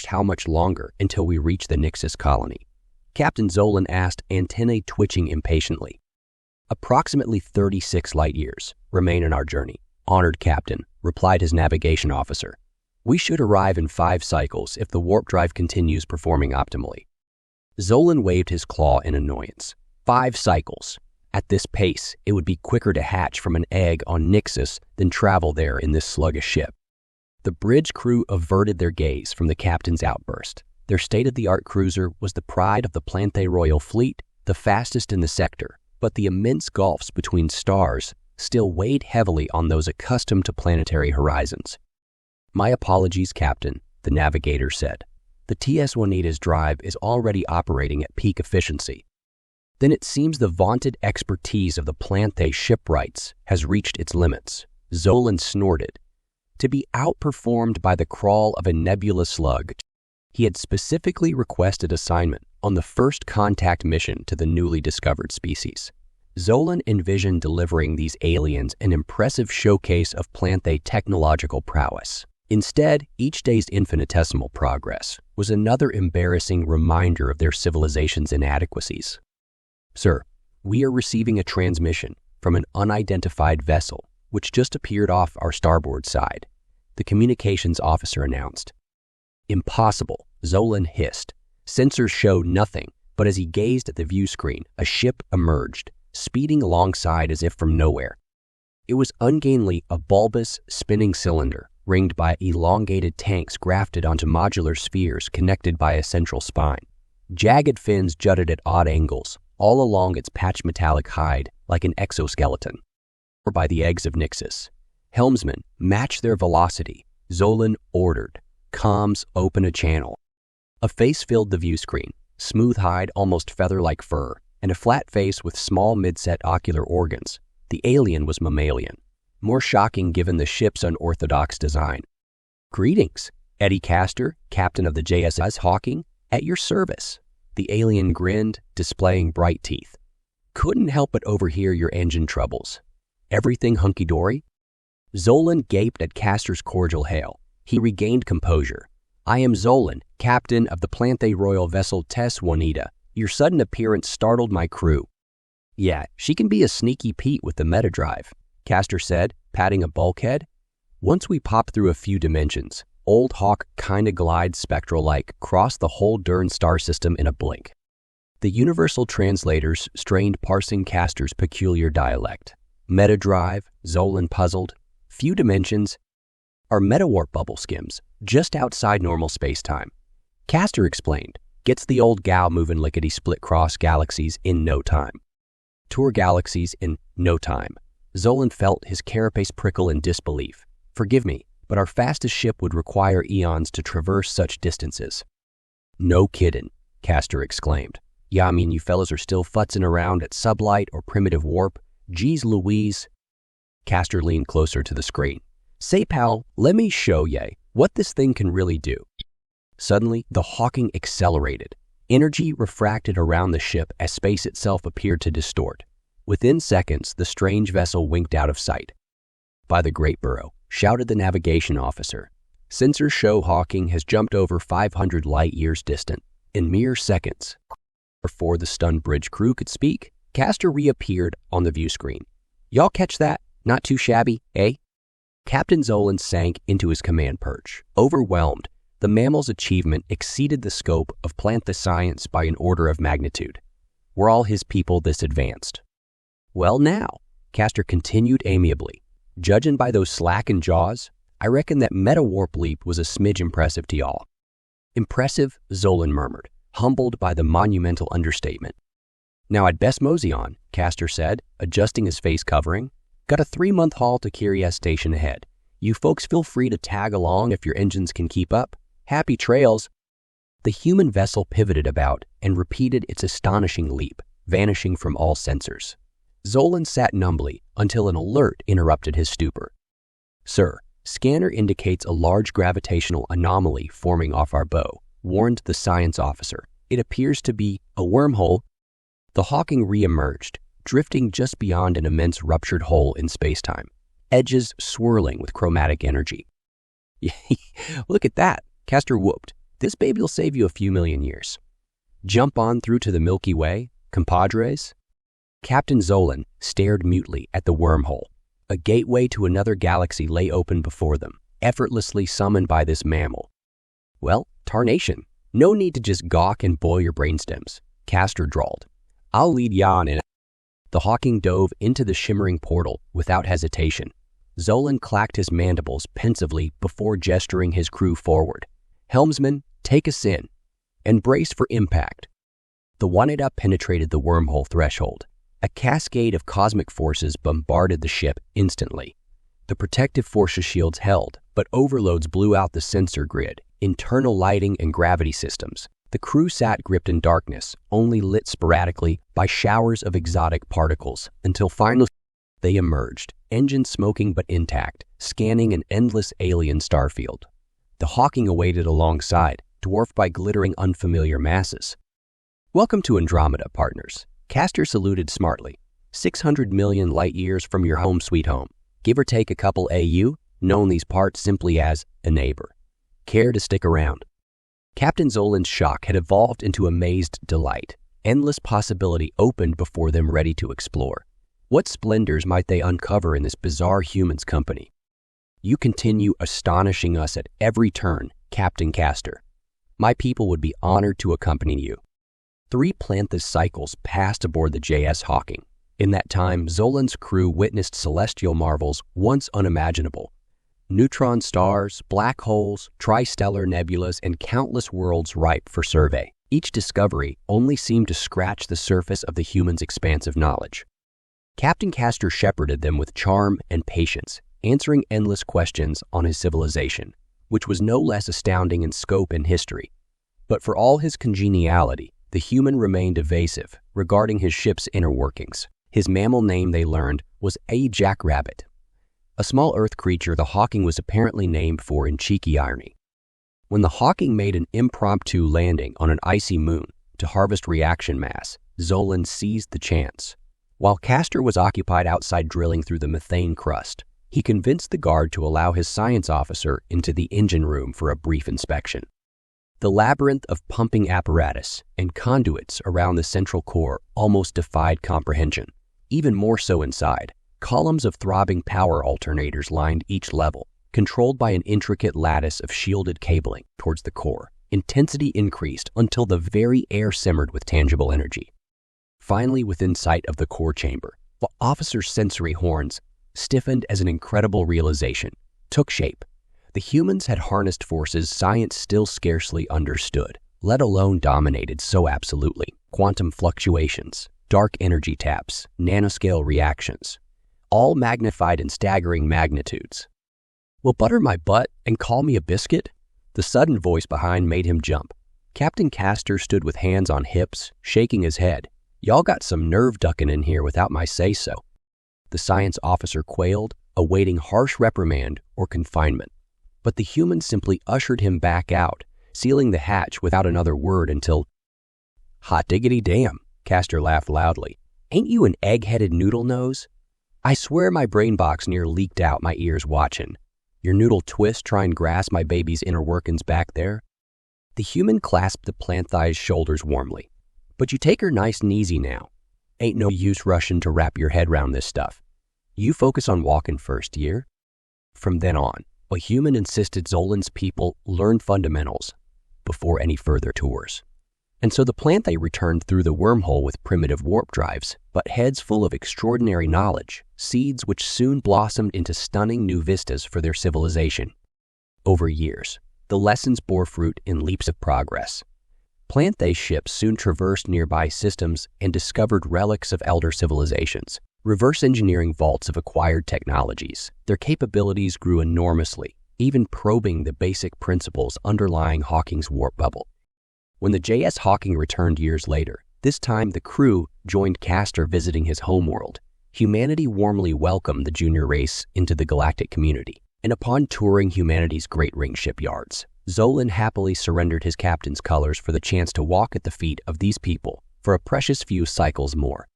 How much longer until we reach the Nixus colony? Captain Zolan asked, antennae twitching impatiently. Approximately 36 light years remain in our journey, honored Captain, replied his navigation officer. We should arrive in 5 cycles if the warp drive continues performing optimally. Zolan waved his claw in annoyance. 5 cycles. At this pace, it would be quicker to hatch from an egg on Nixus than travel there in this sluggish ship. The bridge crew averted their gaze from the captain's outburst. Their state-of-the-art cruiser was the pride of the Planthae Royal Fleet, the fastest in the sector, but the immense gulfs between stars still weighed heavily on those accustomed to planetary horizons. My apologies, Captain, the navigator said. The TS-Juanita's drive is already operating at peak efficiency. Then it seems the vaunted expertise of the Planthae shipwrights has reached its limits. Zolan snorted. To be outperformed by the crawl of a nebula slug, he had specifically requested assignment on the first contact mission to the newly discovered species. Zolan envisioned delivering these aliens an impressive showcase of Planthae technological prowess. Instead, each day's infinitesimal progress was another embarrassing reminder of their civilization's inadequacies. Sir, we are receiving a transmission from an unidentified vessel which just appeared off our starboard side, the communications officer announced. Impossible, Zolan hissed. Sensors showed nothing, but as he gazed at the view screen, a ship emerged, speeding alongside as if from nowhere. It was ungainly, a bulbous, spinning cylinder, ringed by elongated tanks grafted onto modular spheres connected by a central spine. Jagged fins jutted at odd angles, all along its patched metallic hide like an exoskeleton. Or by the eggs of Nixus. Helmsman, match their velocity, Zolan ordered. Comms, open a channel. A face filled the view screen, smooth hide, almost feather-like fur, and a flat face with small mid-set ocular organs. The alien was mammalian, more shocking given the ship's unorthodox design. Greetings, Eddie Castor, captain of the JSS Hawking, at your service. The alien grinned, displaying bright teeth. Couldn't help but overhear your engine troubles. Everything hunky-dory? Zolan gaped at Castor's cordial hail. He regained composure. I am Zolan, captain of the Planthae Royal vessel TS-Juanita. Your sudden appearance startled my crew. Yeah, she can be a sneaky Pete with the meta-drive, Castor said, patting a bulkhead. Once we pop through a few dimensions, Old Hawk kinda glides spectral-like across the whole darn star system in a blink. The universal translators strained parsing Castor's peculiar dialect. Meta-drive, Zolan puzzled. Few dimensions. Our meta-warp bubble skims, just outside normal space-time. Castor explained, gets the old gal moving lickety-split cross galaxies in no time. Tour galaxies in no time. Zolan felt his carapace prickle in disbelief. Forgive me, but our fastest ship would require eons to traverse such distances. No kiddin', Castor exclaimed. Yeah, I mean, you fellas are still futzing around at sublight or primitive warp. Geez Louise. Castor leaned closer to the screen. Say, pal, let me show ya what this thing can really do. Suddenly, the Hawking accelerated. Energy refracted around the ship as space itself appeared to distort. Within seconds, the strange vessel winked out of sight. By the Great Burrow, shouted the navigation officer. Sensors show Hawking has jumped over 500 light-years distant. In mere seconds. Before the stunned bridge crew could speak, Castor reappeared on the view screen. Y'all catch that? Not too shabby, eh? Captain Zolan sank into his command perch. Overwhelmed, the mammal's achievement exceeded the scope of Planthae science by an order of magnitude. Were all his people this advanced? Well now, Castor continued amiably. Judging by those slackened jaws, I reckon that meta-warp leap was a smidge impressive to y'all. Impressive, Zolan murmured, humbled by the monumental understatement. Now I'd best mosey on, Castor said, adjusting his face covering. Got a 3-month haul to Curious Station ahead. You folks feel free to tag along if your engines can keep up. Happy trails. The human vessel pivoted about and repeated its astonishing leap, vanishing from all sensors. Zolan sat numbly until an alert interrupted his stupor. Sir, scanner indicates a large gravitational anomaly forming off our bow, warned the science officer. It appears to be a wormhole. The Hawking re-emerged, drifting just beyond an immense ruptured hole in space-time, edges swirling with chromatic energy. Look at that, Castor whooped. This baby'll save you a few million years. Jump on through to the Milky Way, compadres? Captain Zolan stared mutely at the wormhole. A gateway to another galaxy lay open before them, effortlessly summoned by this mammal. Well, tarnation. No need to just gawk and boil your brainstems, Castor drawled. I'll lead ya on in. The Hawking dove into the shimmering portal without hesitation. Zolan clacked his mandibles pensively before gesturing his crew forward. Helmsman, take us in, and brace for impact. The Waneda penetrated the wormhole threshold. A cascade of cosmic forces bombarded the ship instantly. The protective forces shields held, but overloads blew out the sensor grid, internal lighting, and gravity systems. The crew sat gripped in darkness, only lit sporadically by showers of exotic particles, until finally they emerged, engines smoking but intact, scanning an endless alien starfield. The Hawking awaited alongside, dwarfed by glittering unfamiliar masses. Welcome to Andromeda, partners. Castor saluted smartly. 600 million light-years from your home sweet home. Give or take a couple AU, known these parts simply as a neighbor. Care to stick around? Captain Zolan's shock had evolved into amazed delight. Endless possibility opened before them, ready to explore. What splendors might they uncover in this bizarre human's company? You continue astonishing us at every turn, Captain Castor. My people would be honored to accompany you. 3 Planthae cycles passed aboard the JS Hawking. In that time, Zolan's crew witnessed celestial marvels once unimaginable. Neutron stars, black holes, tristellar nebulas, and countless worlds ripe for survey. Each discovery only seemed to scratch the surface of the human's expansive knowledge. Captain Castor shepherded them with charm and patience, answering endless questions on his civilization, which was no less astounding in scope and history. But for all his congeniality, the human remained evasive regarding his ship's inner workings. His mammal name, they learned, was a jackrabbit. A small Earth creature the Hawking was apparently named for in cheeky irony. When the Hawking made an impromptu landing on an icy moon to harvest reaction mass, Zolan seized the chance. While Castor was occupied outside drilling through the methane crust, he convinced the guard to allow his science officer into the engine room for a brief inspection. The labyrinth of pumping apparatus and conduits around the central core almost defied comprehension. Even more so inside, columns of throbbing power alternators lined each level, controlled by an intricate lattice of shielded cabling towards the core. Intensity increased until the very air simmered with tangible energy. Finally, within sight of the core chamber, the officer's sensory horns stiffened as an incredible realization took shape. The humans had harnessed forces science still scarcely understood, let alone dominated so absolutely. Quantum fluctuations, dark energy taps, nanoscale reactions, all magnified in staggering magnitudes. Will butter my butt and call me a biscuit? The sudden voice behind made him jump. Captain Castor stood with hands on hips, shaking his head. Y'all got some nerve ducking in here without my say-so. The science officer quailed, awaiting harsh reprimand or confinement. But the human simply ushered him back out, sealing the hatch without another word until... Hot diggity damn, Castor laughed loudly. Ain't you an egg-headed noodle nose? I swear my brain box near leaked out my ears watching. Your noodle twist try and grasp my baby's inner workings back there? The human clasped the Planthai's shoulders warmly. But you take her nice and easy now. Ain't no use rushing to wrap your head round this stuff. You focus on walking first, year. From then on, a human insisted Zolan's people learn fundamentals before any further tours. And so the Planthae returned through the wormhole with primitive warp drives, but heads full of extraordinary knowledge, seeds which soon blossomed into stunning new vistas for their civilization. Over years, the lessons bore fruit in leaps of progress. Planthae ships soon traversed nearby systems and discovered relics of elder civilizations, reverse engineering vaults of acquired technologies. Their capabilities grew enormously, even probing the basic principles underlying Hawking's warp bubble. When the JS Hawking returned years later, this time the crew joined Castor visiting his homeworld. Humanity warmly welcomed the junior race into the galactic community, and upon touring humanity's great ring shipyards, Zolan happily surrendered his captain's colors for the chance to walk at the feet of these people for a precious few cycles more.